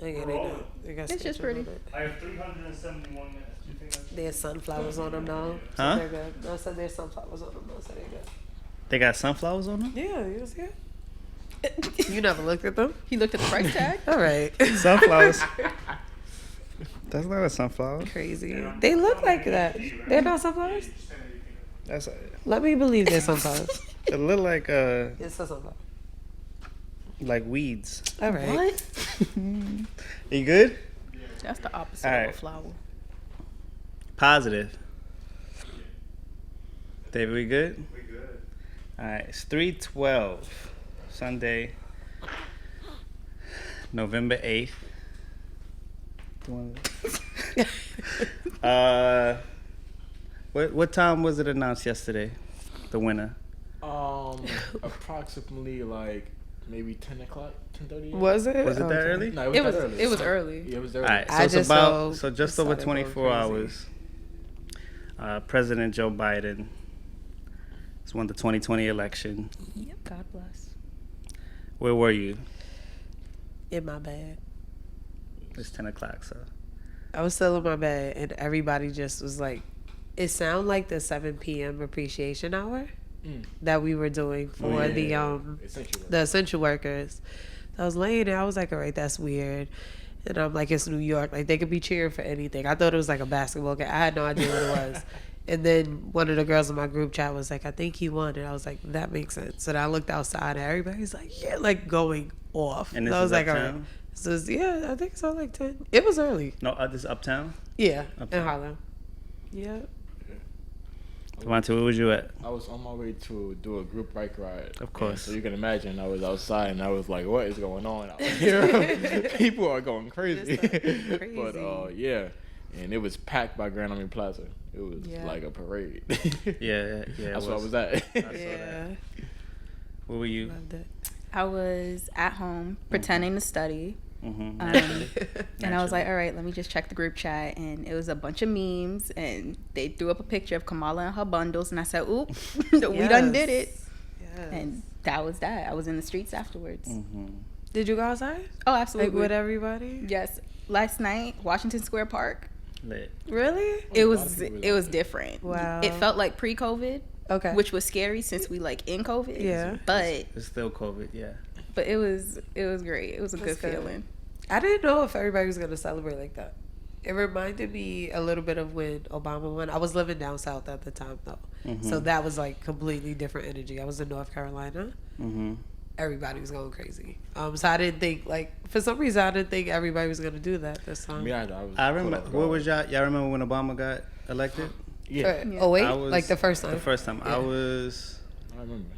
Yeah, they got It's just pretty. I have 371 minutes. Do you think that's... There's sunflowers on them now. So Huh? they're good. I said there's sunflowers on them now, so they're good. They got sunflowers on them? Yeah, you see it? You never looked at them? He looked at the price tag. All right. Sunflowers. That's not a sunflower. Crazy. They look like that. They're not sunflowers? That's Let me believe they're sunflowers. it look like It's a sunflower. like weeds. All right. What? You good? That's the opposite All of right. a flower. Positive. David, we good? We good. All right, it's 3/12, Sunday, November 8th. What time was it announced yesterday? The winner. Approximately like maybe 10 o'clock, 10:30. Was it? Was it that early? No, It was. that early. It was early. Yeah, it was All early. right, so I it's just about saw- just I over saw that going 24 crazy. hours. President Joe Biden has won the 2020 election. Yep. God bless. Where were you? In my bed. It's 10 o'clock, so. I was still in my bed, and everybody just was like, it sounded like the 7 p.m. appreciation hour that we were doing for the essential workers. I was laying there. I was like, all right, that's weird. And I'm like, it's New York. Like, they could be cheering for anything. I thought it was like a basketball game. I had no idea what it was. And then one of the girls in my group chat was like, I think he won. And I was like, that makes sense. So then I looked outside, and everybody's like, yeah, like going off. And so this I was is like, all right. uptown? So it's, yeah, I think so, like 10. It was early. No, this uptown? Yeah, Uptown. in Harlem. Yeah. Devante, where was you at? I was on my way to do a group bike ride. Of course. And so you can imagine I was outside and I was like, what is going on out here? People are going crazy. It's crazy. But yeah. And it was packed by Grand Army Plaza. It was like a parade. Yeah. That's where I was at. Yeah. Where were you? Loved it. I was at home pretending to study. Mm-hmm. And I was like, all right, let me just check the group chat. And it was a bunch of memes. And they threw up a picture of Kamala and her bundles. And I said, oop, we done did it. Yes. And that was that. I was in the streets afterwards. Mm-hmm. Did you go outside? Oh, absolutely. Like with everybody? Yes. Last night, Washington Square Park. Lit. Really? It was different. Wow. It felt like pre-COVID. Okay. Which was scary since we like in COVID. Yeah. But It's still COVID, yeah. it was great. It was a good good. feeling. I didn't know if everybody was going to celebrate like that. It reminded me a little bit of when Obama won. I was living down south at the time, though. Mm-hmm. So that was like completely different energy. I was in North Carolina. Mm-hmm. Everybody was going crazy. So I didn't think, for some reason, I didn't think everybody was going to do that this time. I remember. Where was y'all? Y'all remember when Obama got elected? Yeah. Oh, wait? I was- Like the first time? The first time. Yeah. I remember.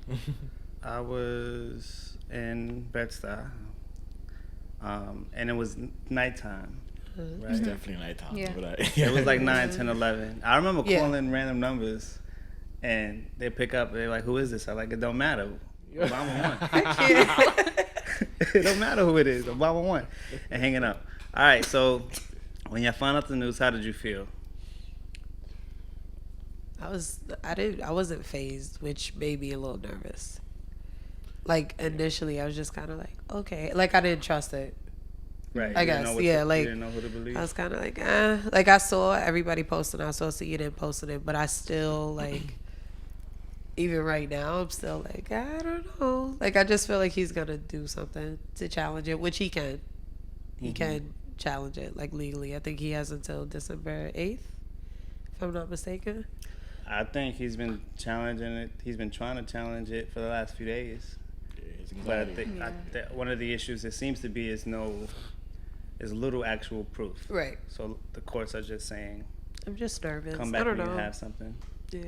I was in Bed-Stuy. And it was nighttime. Right? It's definitely nighttime. Yeah. But It was like 9, 10, 11. I remember Yeah. calling random numbers, and they pick up. They're like, "Who is this?" I'm like, "It don't matter. Obama won. It don't matter who it is. Obama won." And hanging up. All right. So when you found out the news, how did you feel? I wasn't phased, which made me a little nervous. Like initially, I was just kind of like, okay, like I didn't trust it. Right. I you didn't guess, know what yeah, to, like, you didn't know who to believe. I was kind of like, like I saw everybody posting, I saw CNN posting it, but I still like, even right now, I'm still like, I don't know. Like I just feel like he's gonna do something to challenge it, which he can. He can challenge it like legally. I think he has until December 8th, if I'm not mistaken. I think he's been challenging it. He's been trying to challenge it for the last few days. But I think one of the issues it seems to be is little actual proof. Right. So the courts are just saying, I'm just nervous. come back I don't when know. you have something. Yeah.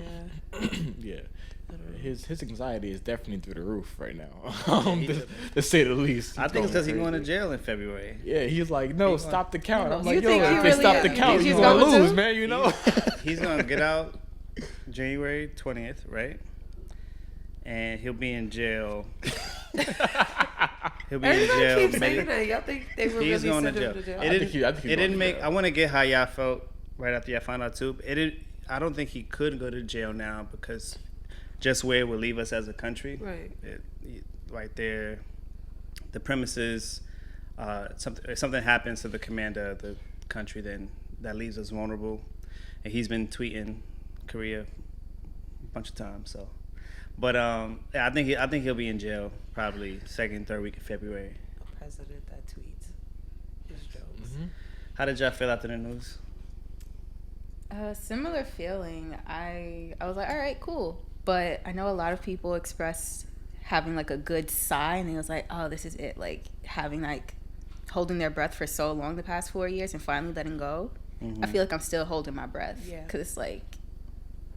Yeah. His anxiety is definitely through the roof right now, to say the least. I think it's because he's going to crazy. jail in February. Yeah, he's like, no, stop the count. I'm You like, think yo, he if they really stop the is? count, He's you're going to going lose, to? man, you know? He's going to get out January 20th, right? And he'll be in jail. He'll be in Everybody jail. keeps saying that. Y'all think they were He's really going to sending jail. him to jail? I think he's It going didn't to make. jail. I want to get how y'all felt right after y'all found out too. I don't think he could go to jail now because just where it would leave us as a country. Right. Right there, the premises something happens to the commander of the country, then that leaves us vulnerable. And he's been tweeting Korea a bunch of times. So, but I think he'll be in jail probably second, third week of February. A president that tweets his jokes. Mm-hmm. How did y'all feel after the news? Similar feeling. I was like, all right, cool. But I know a lot of people expressed having like a good sigh, and it was like, oh, this is it. Like having like holding their breath for so long the past 4 years and finally letting go. Mm-hmm. I feel like I'm still holding my breath. Yeah. Because it's like,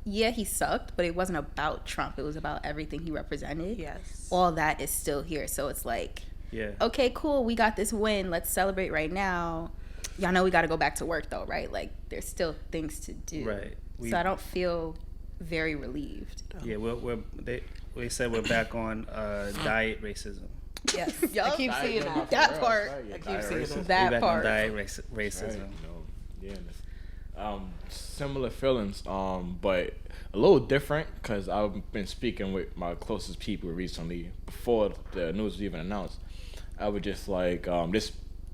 yeah, he sucked, but it wasn't about Trump. It was about everything he represented. Yes. All that is still here. So it's like, Yeah. okay, cool. We got this win. Let's celebrate right now. Y'all know we got to go back to work though, right? Like there's still things to do. Right. So I don't feel very relieved. Yeah, they said we're back on diet racism. Yes. Yup. I keep seeing that. That part. I keep seeing that. We're That back part. on diet racism. Right, similar feelings, but a little different because I've been speaking with my closest people recently before the news was even announced. I was just like,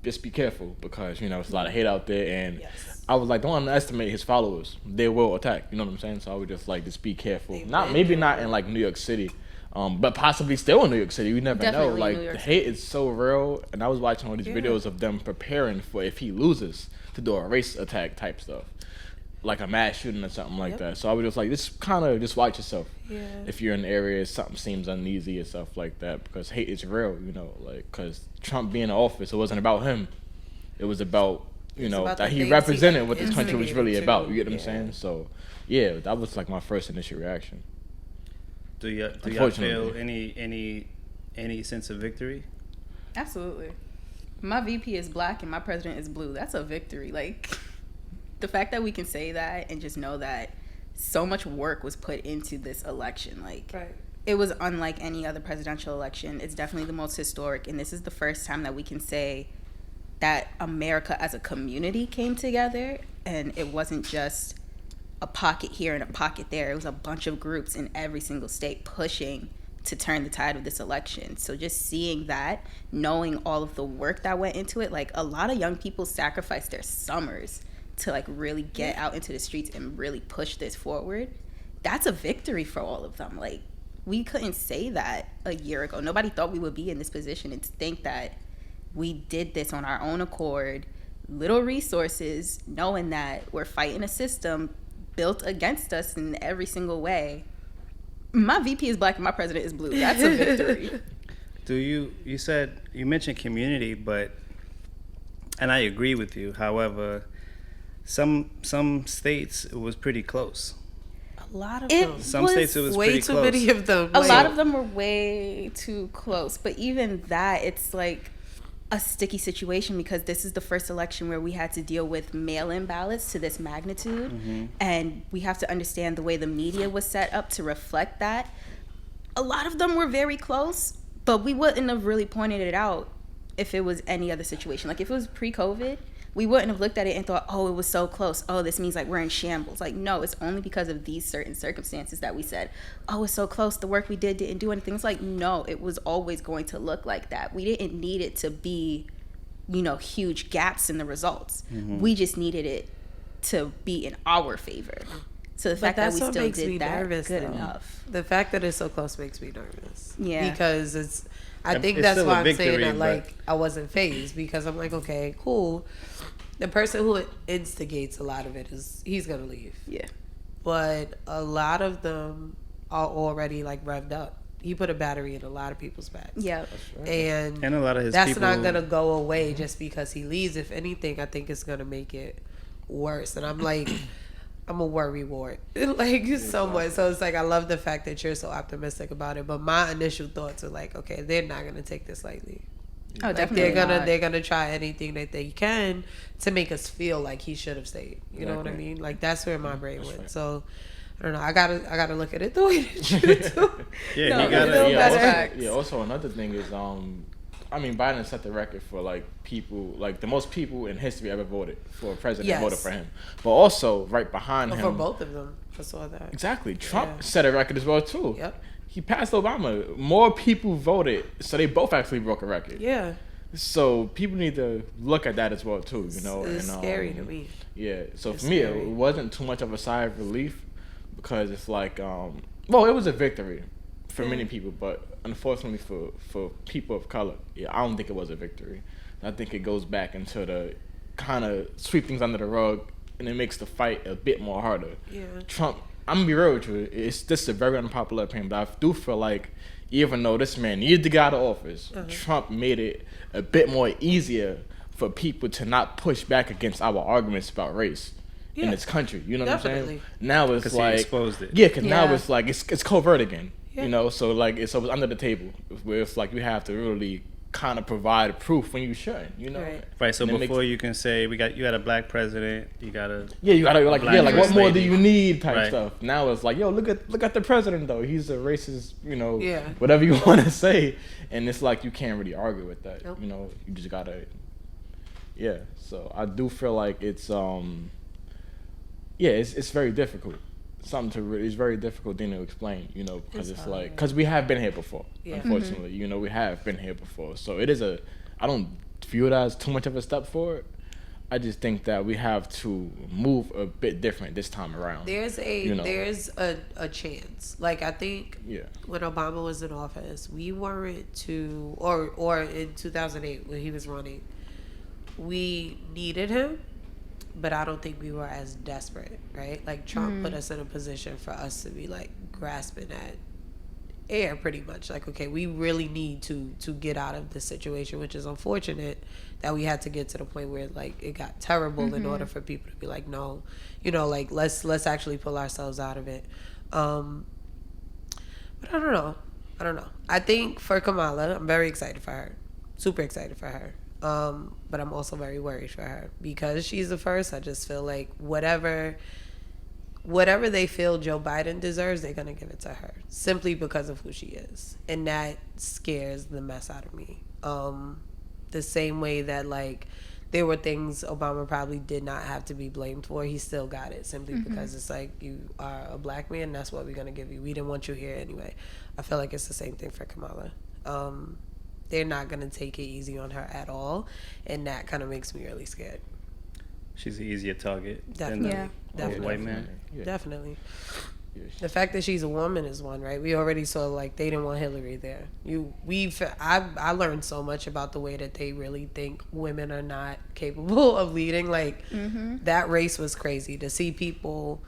just be careful because there's a lot of hate out there, and Yes. I was like, don't underestimate his followers. They will attack. You know what I'm saying? So I would just like, just be careful. They Maybe will. not in like New York City. But possibly still in New York City. You never Definitely know. New Like York the hate is so real, and I was watching all these Yeah. videos of them preparing for if he loses to do a race attack type stuff, like a mass shooting or something like Yep. that. So I was just like, just watch yourself. Yeah. If you're in the area, something seems uneasy and stuff like that, because hate is real. Because Trump being in office, it wasn't about him. It was about about that the he things represented he what this country was instigated really too. about. You get what I'm Yeah. saying? So yeah, that was like my first initial reaction. Do y'all Unfortunately. feel any sense of victory? Absolutely. My VP is black and my president is blue. That's a victory. Like the fact that we can say that and just know that so much work was put into this election. Like Right. it was unlike any other presidential election. It's definitely the most historic, and this is the first time that we can say that America as a community came together, and it wasn't just a pocket here and a pocket there. It was a bunch of groups in every single state pushing to turn the tide of this election. So just seeing that, knowing all of the work that went into it, like a lot of young people sacrificed their summers to like really get out into the streets and really push this forward. That's a victory for all of them. Like we couldn't say that a year ago. Nobody thought we would be in this position, and to think that we did this on our own accord, little resources, knowing that we're fighting a system built against us in every single way. My VP is black and my president is blue. That's a victory. You mentioned community, and I agree with you. However, some states it was pretty close. A lot of It them. Some states it was way pretty too close. many of them. A Like, lot of them were way too close. But even that, it's like a sticky situation because this is the first election where we had to deal with mail-in ballots to this magnitude. Mm-hmm. And we have to understand the way the media was set up to reflect that. A lot of them were very close, but we wouldn't have really pointed it out if it was any other situation. Like if it was pre-COVID, we wouldn't have looked at it and thought, oh, it was so close. Oh, this means like we're in shambles. Like, no, it's only because of these certain circumstances that we said, oh, it's so close. The work we did didn't do anything. It's like, no, it was always going to look like that. We didn't need it to be, huge gaps in the results. Mm-hmm. We just needed it to be in our favor. So the fact that we still did that, good enough. The fact that it's so close makes me nervous. Yeah. Because I think It's that's still why a I'm victory, saying that, but- like, I wasn't phased, because I'm like, okay, cool. The person who instigates a lot of it he's going to leave. Yeah. But a lot of them are already, like, revved up. He put a battery in a lot of people's backs. Yeah. And And a lot of his that's people, not going to go away just because he leaves. If anything, I think it's going to make it worse. And I'm like, I'm a worry ward, like, so much. So it's like, I love the fact that you're so optimistic about it. But my initial thoughts are like, okay, they're not going to take this lightly. Oh, Like, definitely. they're gonna try anything that they can to make us feel like he should have stayed. You know what I mean? Like, that's where my brain went. right. So I don't know. I gotta look at it the way that you do. Yeah, No, you gotta. no, yeah, that's also, also another thing is Biden set the record for like people, like the most people in history ever voted for a president Yes. voted for him. But also right behind him, For both of them, I saw that. exactly, Trump Yeah. set a record as well too. Yep. He passed Obama. More people voted, so they both actually broke a record. Yeah. So people need to look at that as well too, you know. It's scary to me. Yeah. So It's for me, scary. it wasn't too much of a sigh of relief because it's like, well, it was a victory for many people, but unfortunately for people of color, yeah, I don't think it was a victory. I think it goes back into the kind of sweep things under the rug, and it makes the fight a bit more harder. Yeah. Trump, I'm gonna be real with you. It's just a very unpopular opinion, but I do feel like even though this man needed to get out of office, Trump made it a bit more easier for people to not push back against our arguments about race in this country. You know what I'm saying? Now it's like he exposed it. Yeah, because now it's like it's covert again. Yeah. You know, so like it's under the table where it's like you have to really kind of provide proof when you shouldn't. You know, Right. So And before you can say you got a black president, you got a you gotta like black what more do lady. you need type Right. stuff. Now it's like look at the president though. He's a racist. You know, Yeah. whatever you want to say, and it's like you can't really argue with that. Nope. You know, you just gotta. Yeah. So I do feel like it's it's very difficult. It's very difficult thing to explain, you know, because it's like, because we have been here before, unfortunately, you know, we have been here before. So it is I don't view it as too much of a step forward. I just think that we have to move a bit different this time around. There's a chance. Like, I think when Obama was in office, we weren't too, or in 2008 when he was running, we needed him. But I don't think we were as desperate, right? Like, Trump put us in a position for us to be, like, grasping at air pretty much. Like, okay, we really need to get out of this situation, which is unfortunate that we had to get to the point where, like, it got terrible in order for people to be like, no, you know, like, let's actually pull ourselves out of it. But I don't know. I think for Kamala, I'm very excited for her. Super excited for her. But I'm also very worried for her because she's the first. I just feel like whatever they feel Joe Biden deserves, they're gonna give it to her simply because of who she is, and that scares the mess out of me. The same way that, like, there were things Obama probably did not have to be blamed for, he still got it simply because it's like, you are a black man, that's what we're gonna give you. We didn't want you here anyway. I feel like it's the same thing for Kamala. They're not going to take it easy on her at all. And that kind of makes me really scared. She's an easier target Definitely. than Definitely. a white man. Yeah. Definitely. The fact that she's a woman is one, right? We already saw, like, they didn't want Hillary there. I learned so much about the way that they really think women are not capable of leading. Like, that race was crazy to see people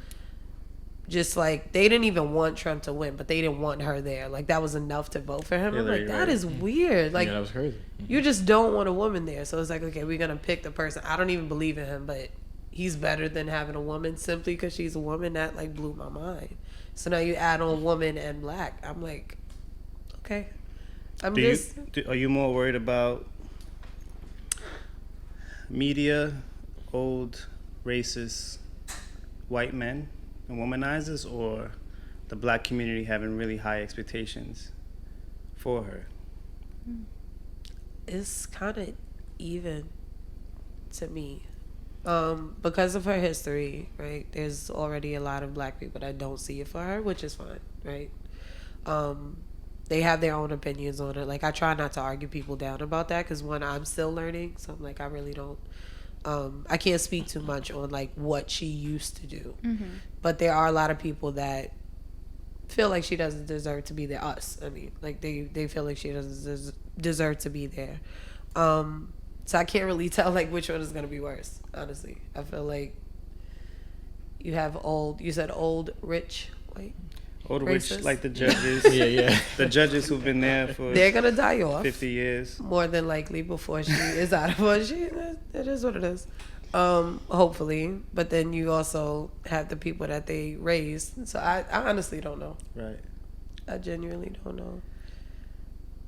just, like, they didn't even want Trump to win, but they didn't want her there. Like, that was enough to vote for him. I'm like, that is weird. Like, that was crazy. You just don't want a woman there. So it's like, okay, we're going to pick the person. I don't even believe in him, but he's better than having a woman simply because she's a woman. That, like, blew my mind. So now you add on woman and black. I'm like, okay. Are you more worried about media, old, racist, white men and womanizers, or the black community having really high expectations for her? It's kind of even to me. Because of her history, right? There's already a lot of black people that don't see it for her, which is fine, right? They have their own opinions on it. Like, I try not to argue people down about that because, one, I'm still learning, so I'm like, I really don't. I can't speak too much on, like, what she used to do. But there are a lot of people that feel like she doesn't deserve to be there. Us, I mean, like, they feel like she doesn't deserve to be there. So I can't really tell, like, which one is going to be worse, honestly. I feel like you said old, rich, white. Old racist? rich, like the judges. Yeah. The judges who've been there for They're going to die off 50 years. more than likely before she is out of it. It is what it is. Hopefully. But then you also have the people that they raised. So I honestly don't know. Right. I genuinely don't know.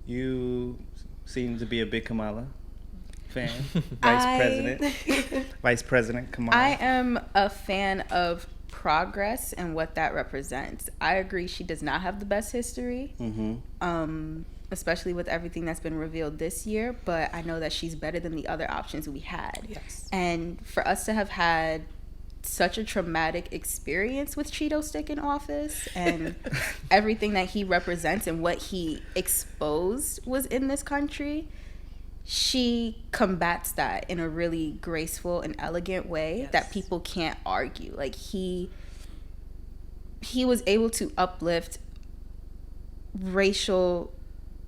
You seem to be a big Kamala fan. Vice President Kamala. I am a fan of progress and what that represents. I agree she does not have the best history, especially with everything that's been revealed this year, but I know that she's better than the other options we had. Yes. And for us to have had such a traumatic experience with Cheeto Stick in office and everything that he represents and what he exposed was in this country, she combats that in a really graceful and elegant way that people can't argue. Like he was able to uplift racial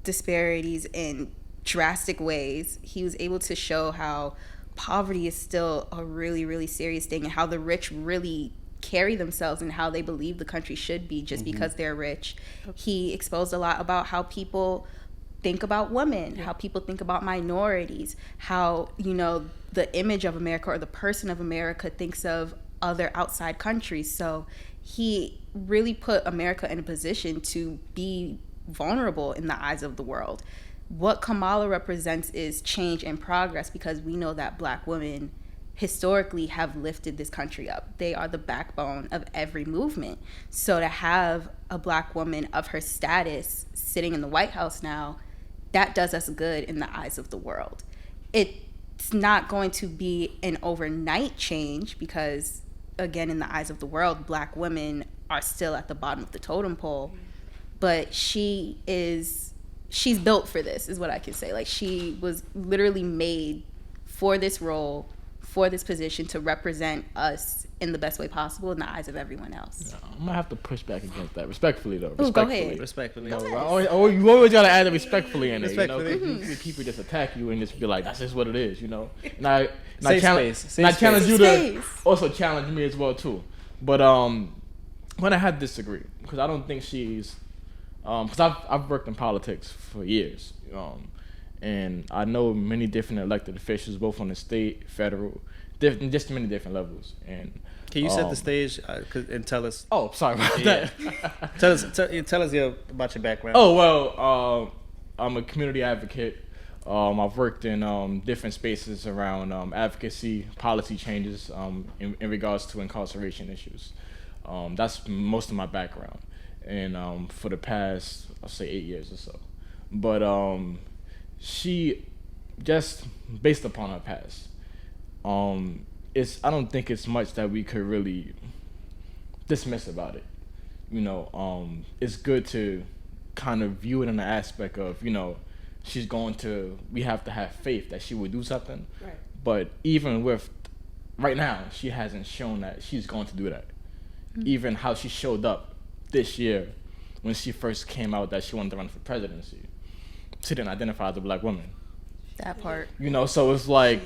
disparities in drastic ways. He was able to show how poverty is still a really, really serious thing, and how the rich really carry themselves and how they believe the country should be just because they're rich. He exposed a lot about how people think about women, how people think about minorities, how, you know, the image of America or the person of America thinks of other outside countries. So he really put America in a position to be vulnerable in the eyes of the world. What Kamala represents is change and progress, because we know that Black women historically have lifted this country up. They are the backbone of every movement. So to have a Black woman of her status sitting in the White House now, that does us good in the eyes of the world. It's not going to be an overnight change because, again, in the eyes of the world, Black women are still at the bottom of the totem pole. But she's built for this, is what I can say. Like, she was literally made for this role, for this position, to represent us in the best way possible in the eyes of everyone else. Yeah, I'm gonna have to push back against that, respectfully though. Ooh, go ahead. Respectfully. You always gotta add the respectfully in it. You know, people just attack you and just be like, "That's just what it is," you know. And I challenge you to also challenge me as well too. But when I had disagree, because I don't think she's, because I've worked in politics for years, and I know many different elected officials, both on the state, federal, just many different levels. And can you set the stage and tell us? Oh, sorry about that. tell us about your background. Oh well, I'm a community advocate. I've worked in different spaces around advocacy, policy changes in regards to incarceration issues. That's most of my background, and for the past, I'll say 8 years or so. But she, just based upon her past, I don't think it's much that we could really dismiss about it. You know, it's good to kind of view it in the aspect of, you know, we have to have faith that she would do something. Right. But even with, right now, she hasn't shown that she's going to do that. Mm-hmm. Even how she showed up this year when she first came out that she wanted to run for presidency, she didn't identify as a Black woman. That part. You know, so it's like,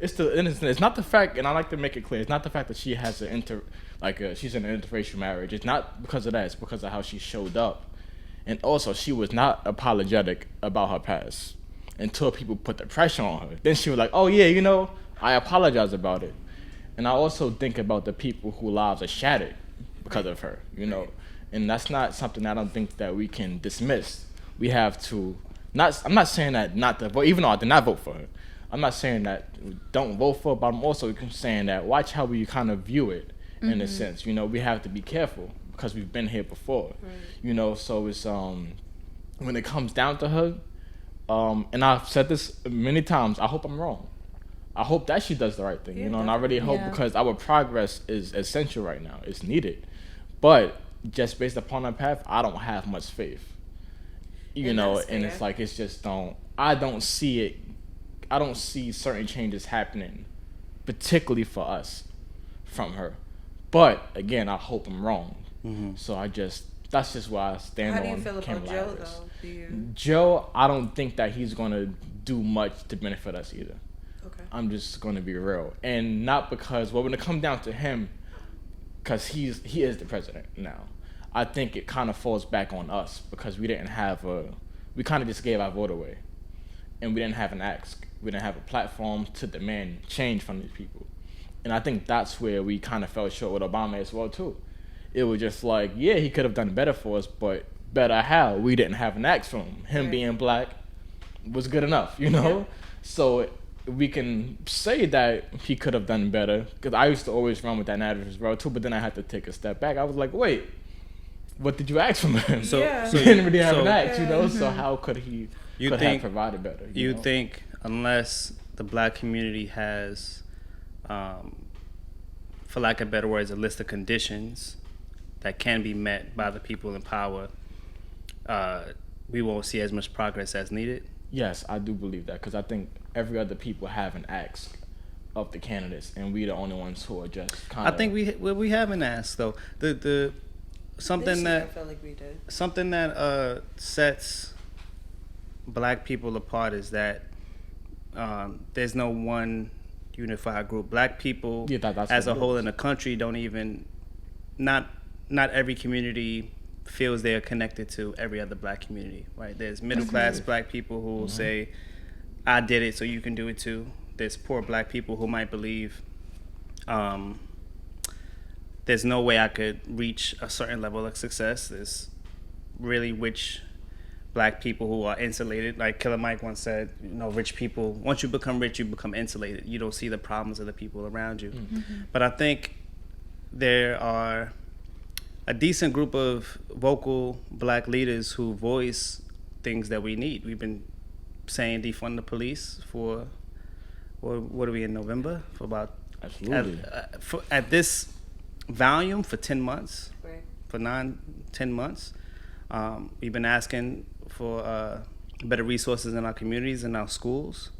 it's not the fact, and I like to make it clear, it's not the fact that she has she's in an interracial marriage. It's not because of that, it's because of how she showed up. And also, she was not apologetic about her past until people put the pressure on her. Then she was like, oh yeah, you know, I apologize about it. And I also think about the people whose lives are shattered because of her, you know. And that's not something I don't think that we can dismiss. We have to, I'm not saying that not to vote, even though I did not vote for her. I'm not saying that don't vote for her, but I'm also saying that watch how we kind of view it in a sense. You know, we have to be careful because we've been here before. Right. You know, so it's, when it comes down to her, and I've said this many times, I hope I'm wrong. I hope that she does the right thing, you know, and I really hope, because our progress is essential right now. It's needed. But just based upon her path, I don't have much faith. You know, and it's like, I don't see it. I don't see certain changes happening, particularly for us, from her. But again, I hope I'm wrong. Mm-hmm. So that's just where I stand on. How do you feel about Joe, though? Joe, I don't think that he's going to do much to benefit us either. Okay. I'm just going to be real. And not because, well, when it comes down to him, because he is the president now, I think it kind of falls back on us because we kind of just gave our vote away. And we didn't have an ask. We didn't have a platform to demand change from these people. And I think that's where we kind of fell short with Obama as well, too. It was just like, yeah, he could have done better for us, but better how? We didn't have an axe from him. Him being Black was good enough, you know? Yeah. So we can say that he could have done better, because I used to always run with that narrative as well, too, but then I had to take a step back. I was like, wait, what did you ask from him? So he didn't really have an axe, you know? Mm-hmm. So how could he have provided better? You think unless the Black community has, for lack of better words, a list of conditions that can be met by the people in power, we won't see as much progress as needed? Yes, I do believe that because I think every other people have an ask of the candidates, and we the only ones who are just kind of. I think we haven't asked though. The something I that feel like we did. something that sets black people apart is that there's no one unified group. Black people that's as a what it whole is. in the country don't even not every community feels they are connected to every other black community, right? There's middle class black people who will say, I did it so you can do it too. There's poor black people who might believe there's no way I could reach a certain level of success. There's really rich black people who are insulated. Like Killer Mike once said, rich people, once you become rich, you become insulated. You don't see the problems of the people around you. But I think there are a decent group of vocal black leaders who voice things that we need. We've been saying defund the police for, what are we in November? For about, Absolutely. At this volume for 10 months, Right. for 9-10 months. We've been asking for better resources in our communities and our schools.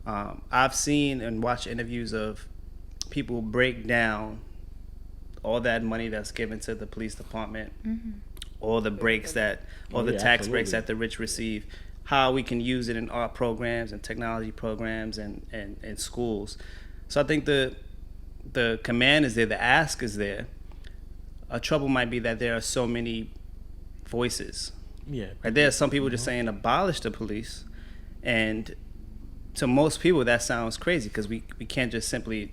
I've seen and watched interviews of people break down all that money that's given to the police department, all the breaks all the tax breaks that the rich receive, how we can use it in art programs and technology programs and schools. So I think the command is there, the ask is there. A trouble might be that there are so many voices. Yeah. Right? There are some people just saying abolish the police, and to most people that sounds crazy because we can't just simply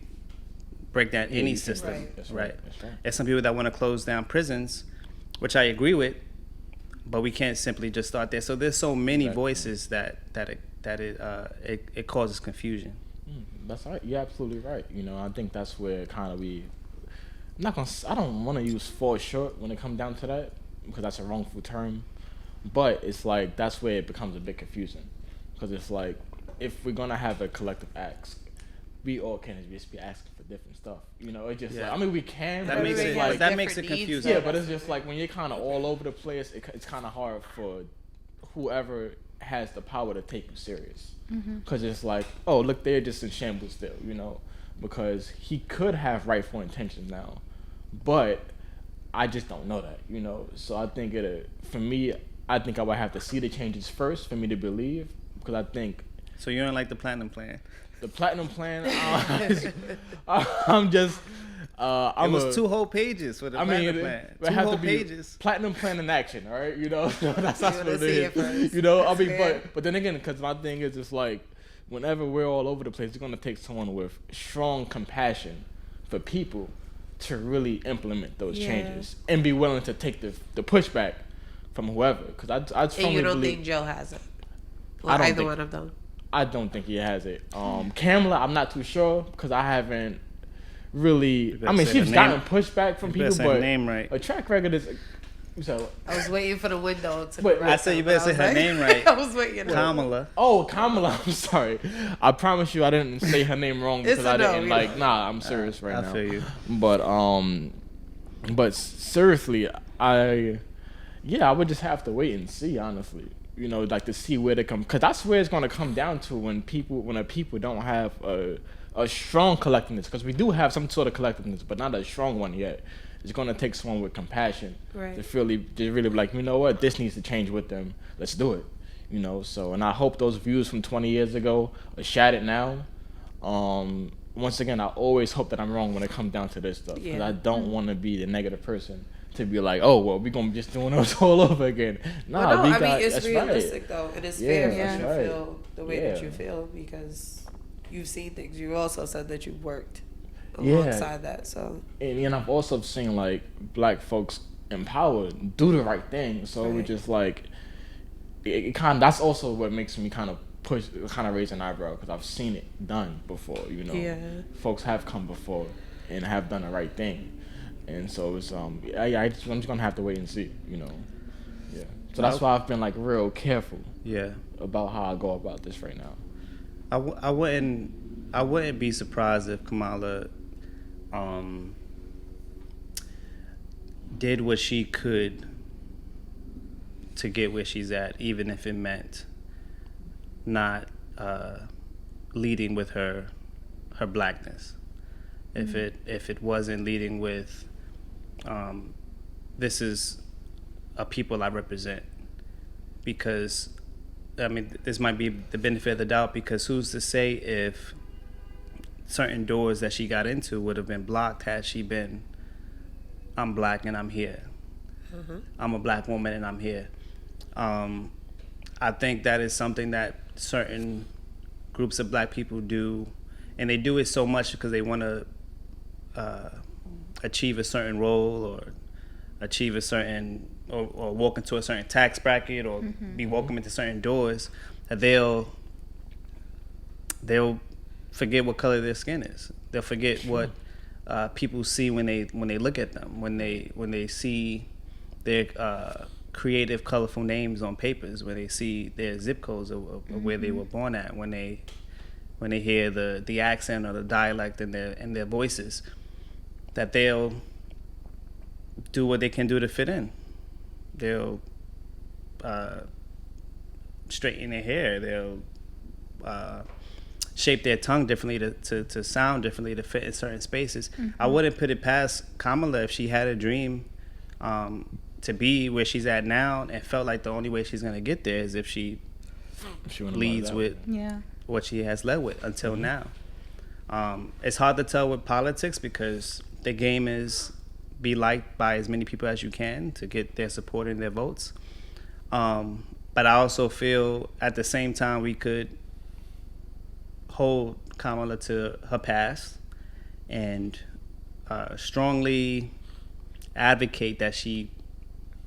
break down any system. Right. That's Right. That's right. There's some people that want to close down prisons, which I agree with, but we can't simply just start there. So there's so many voices that it causes confusion. That's right. You're absolutely right. I think that's where kind of I don't want to use fall short when it comes down to that because that's a wrongful term, but it's like that's where it becomes a bit confusing because it's like if we're gonna have a collective ask, we all can just be asking for different stuff. It's just like, I mean we can. That but makes it's it like, that makes it different needs. confusing. yeah, but it's just like when you're kind of all over the place, it's kind of hard for whoever has the power to take you serious. Because it's like, oh, look, they're just in shambles still, because he could have rightful intentions now, but I just don't know that, So I think for me, I think I would have to see the changes first for me to believe, because I think. So you don't like the platinum plan? The platinum plan, I'm just. It was 2 whole pages for the platinum plan. It 2 has whole to be pages. platinum plan in action, all right? That's wanna what it see it is. first. I mean, Fair. but then again, because my thing is, it's like, whenever we're all over the place, it's gonna take someone with strong compassion for people to really implement those changes and be willing to take the pushback from whoever. Because I strongly And you don't believe, think Joe has it? I don't Either think- one of them. I don't think he has it. Kamala, I'm not too sure because I haven't really. I mean, say she's her gotten name. pushback from You people, better say her but name right. a track record is. So, I was waiting for the window to. Wait, correct I said you them, better but say I her was name right. I was waiting. Kamala. oh, Kamala, I'm sorry. I promise you, I didn't say her name wrong It's because a I no, didn't you like. know. Nah, I'm serious right I now. feel you. But seriously, I would just have to wait and see, honestly. Like to see where they come, because that's where it's gonna come down to when a people don't have a strong collectiveness, because we do have some sort of collectiveness, but not a strong one yet. It's gonna take someone with compassion Right. to really be like, what, this needs to change with them. Let's do it. So, and I hope those views from 20 years ago are shattered now. Once again, I always hope that I'm wrong when it comes down to this stuff, because Yeah. I don't want to be the negative person to be like, oh, well, we're going to be just doing this all over again. Nah, Well, no, we I got, mean, it's that's realistic, right. though. It is Yeah, fair for that's you to right. feel the way that Yeah. you feel because you've seen things. You also said that you worked Yeah. alongside that, so. And I've also seen, like, black folks empowered, do the right thing. So we're Right. just like, it kind of, that's also what makes me kind of raise an eyebrow, because I've seen it done before, Yeah. Folks have come before and have done the right thing. And so it's I'm just gonna have to wait and see, Yeah. So that's why I've been like real careful Yeah. about how I go about this right now. I wouldn't be surprised if Kamala did what she could to get where she's at, even if it meant not leading with her blackness. If it wasn't leading with this is a people I represent, because I mean this might be the benefit of the doubt, because who's to say if certain doors that she got into would have been blocked had she been, I'm black and I'm here. I'm a black woman and I'm here. I think that is something that certain groups of black people do, and they do it so much because they want to achieve a certain role, or achieve a certain, or walk into a certain tax bracket, or be welcome into certain doors, that they'll forget what color their skin is. They'll forget what people see when they look at them, when they see their creative, colorful names on papers, when they see their zip codes of where they were born at, when they hear the accent or the dialect in their voices, that they'll do what they can do to fit in. They'll straighten their hair. They'll shape their tongue differently to sound differently to fit in certain spaces. I wouldn't put it past Kamala if she had a dream to be where she's at now, and felt like the only way she's going to get there is if she leads with what she has led with until now. It's hard to tell with politics, because the game is be liked by as many people as you can to get their support and their votes. But I also feel at the same time we could hold Kamala to her past and strongly advocate that she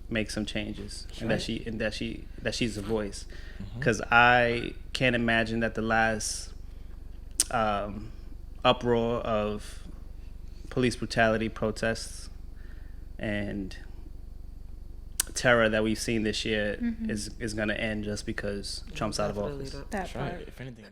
make some changes, and that she's a voice, because I can't imagine that the last uproar of police brutality, protests, and terror that we've seen this year is going to end just because Trump's out of office. That part. If anything.